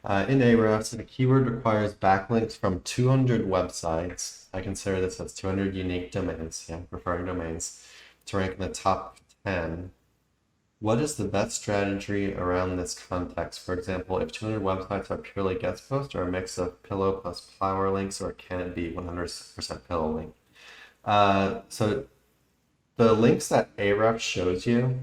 In Ahrefs, if a keyword requires backlinks from 200 websites, I consider this as 200 unique domains, yeah, referring domains, to rank in the top 10. What is the best strategy around this context? For example, if 200 websites are purely guest posts or a mix of pillow plus power links, or can it be 100% pillow link? So the links that Ahrefs shows you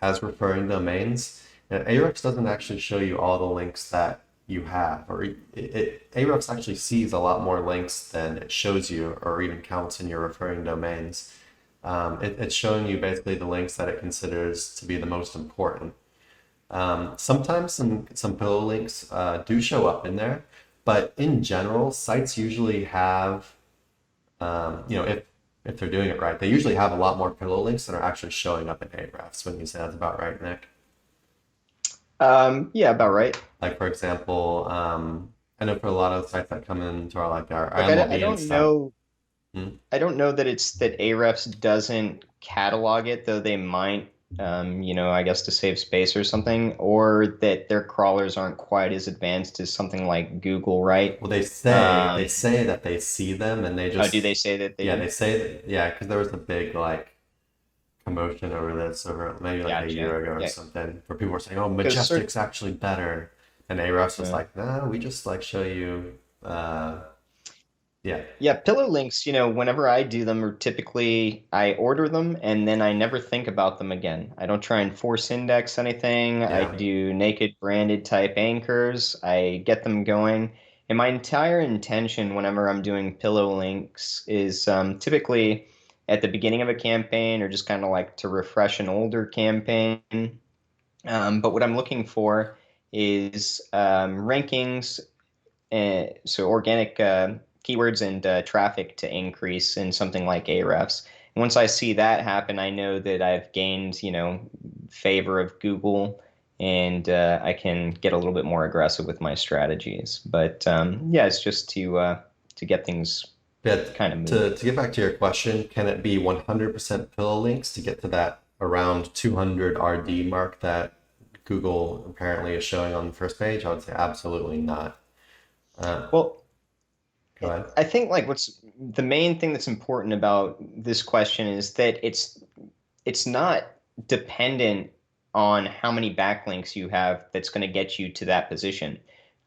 as referring domains, and Ahrefs doesn't actually show you all the links that you have, or Ahrefs actually sees a lot more links than it shows you or even counts in your referring domains. It's showing you basically the links that it considers to be the most important. Sometimes some pillow links do show up in there, but in general, sites usually have, if they're doing it right, they usually have a lot more pillow links than are actually showing up in Ahrefs. When you say that's about right, Nick? Yeah, about right. Like for example, I know for a lot of sites that come into our Like I MLB and don't stuff. know Hmm? I don't know that it's that Ahrefs doesn't catalog it, though they might, I guess to save space or something, or that their crawlers aren't quite as advanced as something like Google, right? Well, they say that they see them and they Oh, do just they say that they yeah do? they say yeah because there was a big like commotion over this over maybe like a Gotcha. year ago or Yeah, something where people were saying, "Oh, because Majestic's actually better," and Ahrefs was uh, like, "No, we just like show you." Yeah, yeah, pillow links, whenever I do them, or typically I order them and then I never think about them again. I don't try and force index anything. I yeah. do naked branded type anchors. I get them going. And my entire intention whenever I'm doing pillow links is typically at the beginning of a campaign or just kind of like to refresh an older campaign. But what I'm looking for is rankings, so organic keywords and traffic to increase in something like Ahrefs. And once I see that happen, I know that I've gained, favor of Google, and I can get a little bit more aggressive with my strategies. But yeah, it's just to get things But kind of moving. to get back to your question, can it be 100% pillow links to get to that around 200 RD mark that Google apparently is showing on the first page? I would say absolutely not. Uh, Well, Go ahead. I think like what's the main thing that's important about this question is that it's not dependent on how many backlinks you have that's going to get you to that position.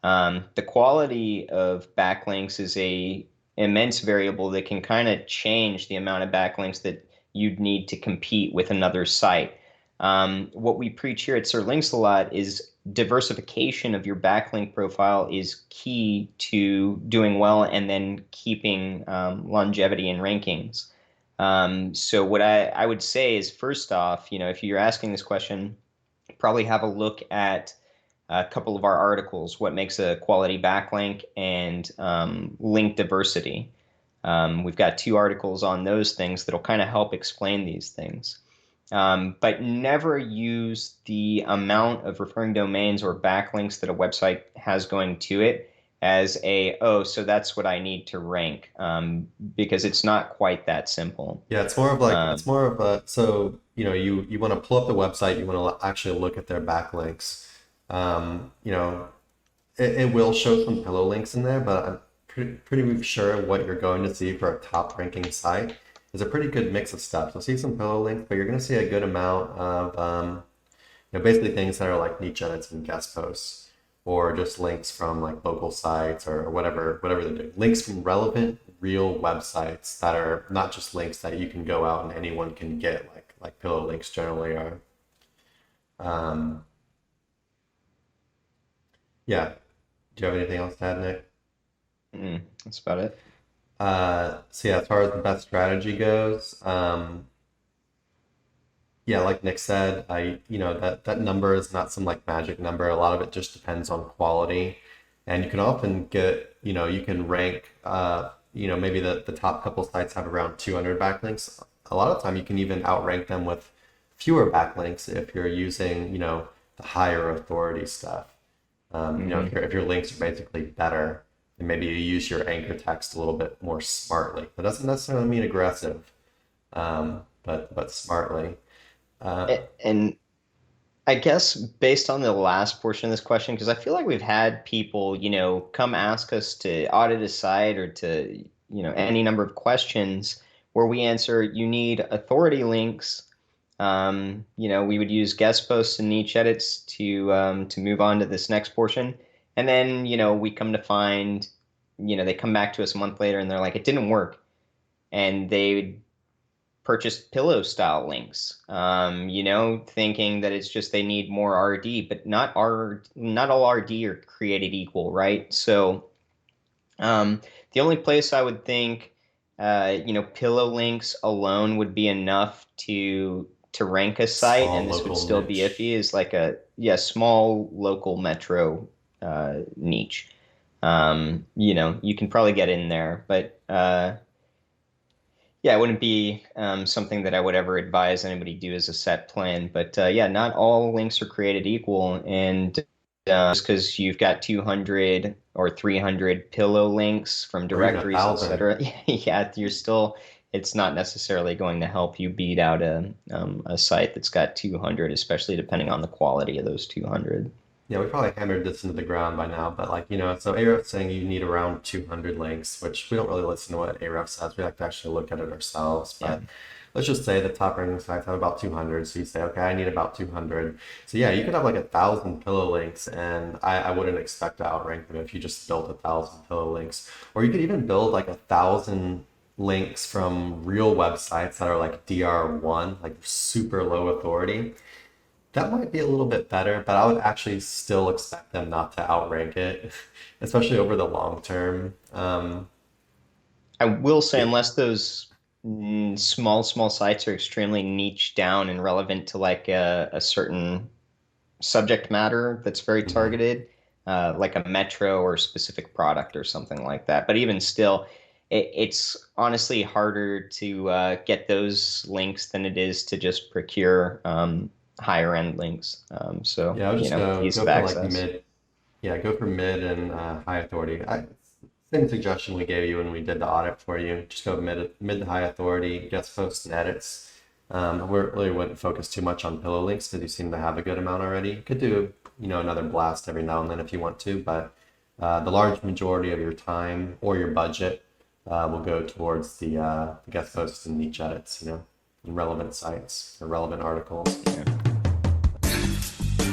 The quality of backlinks is a immense variable that can kind of change the amount of backlinks that you'd need to compete with another site. What we preach here at Sir Links a lot is diversification of your backlink profile is key to doing well and then keeping longevity in rankings. So what I would say is first off, if you're asking this question, probably have a look at a couple of our articles, what makes a quality backlink and link diversity. We've got two articles on those things that'll kind of help explain these things. But never use the amount of referring domains or backlinks that a website has going to it as oh, so that's what I need to rank, because it's not quite that simple. Yeah, it's more of like it's Um, more of a so you want to pull up the website, you want to actually look at their backlinks. You know, it will show some pillow links in there, but I'm pretty sure what you're going to see for a top ranking site is a pretty good mix of stuff. You'll see some pillow links, but you're going to see a good amount of basically things that are like niche edits and guest posts, or just links from like local sites or whatever they're doing. Links from relevant, real websites that are not just links that you can go out and anyone can get, like pillow links generally are. Um, yeah. Do you have anything else to add, Nick? that's about it. So yeah, as far as the best strategy goes, yeah, like Nick said, that number is not some like magic number. A lot of it just depends on quality, and you can often get, you can rank, maybe the top couple sites have around 200 backlinks. A lot of time you can even outrank them with fewer backlinks if you're using, the higher authority stuff. Hmm. If your links are basically better, then maybe you use your anchor text a little bit more smartly. That doesn't necessarily mean aggressive, but smartly. Uh, And I guess based on the last portion of this question, because I feel like we've had people, come ask us to audit a site or to, any number of questions where we answer, you need authority links. We would use guest posts and niche edits to move on to this next portion. And then, we come to find, they come back to us a month later and they're like, it didn't work. And they purchased pillow style links, thinking that it's just they need more RD, but not all RD are created equal, right? So the only place I would think, pillow links alone would be enough to rank a site, Small and this would local still be niche. iffy, is like a small local metro niche. You can probably get in there, but yeah, it wouldn't be something that I would ever advise anybody do as a set plan. But yeah, not all links are created equal. And just because you've got 200 or 300 pillow links from Or even a directories, thousand. etc., yeah, it's not necessarily going to help you beat out a site that's got 200, especially depending on the quality of those 200. Yeah, we probably hammered this into the ground by now, but like, so Ahrefs saying you need around 200 links, which we don't really listen to what Ahrefs says. We like to actually look at it ourselves. Yeah. But let's just say the top ranking sites have about 200. So you say, okay, I need about 200. So yeah, you could have like 1,000 pillow links, and I wouldn't expect to outrank them if you just built 1,000 pillow links. Or you could even build like 1,000 links from real websites that are like DR1, like super low authority. That might be a little bit better, but I would actually still expect them not to outrank it, especially over the long term. I will say, Yeah. unless those small sites are extremely niche down and relevant to like a certain subject matter that's very Mhm. targeted, like a metro or specific product or something like that. But even still, it's honestly harder to get those links than it is to just procure higher end links. So, Yeah, I would just with go ease of go for like access. mid. Yeah, go for mid and high authority. Same suggestion we gave you when we did the audit for you. Just go mid to high authority, guest posts and edits. We really wouldn't focus too much on pillow links because you seem to have a good amount already. You could do, another blast every now and then if you want to, but the large majority of your time or your budget will go towards the guest posts and niche edits, and relevant sites or relevant articles. Yeah.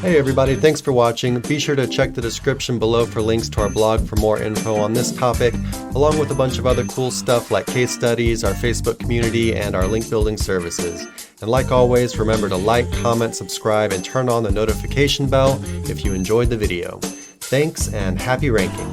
Hey everybody, thanks for watching. Be sure to check the description below for links to our blog for more info on this topic, along with a bunch of other cool stuff like case studies, our Facebook community, and our link building services. And like always, remember to like, comment, subscribe, and turn on the notification bell if you enjoyed the video. Thanks and happy ranking.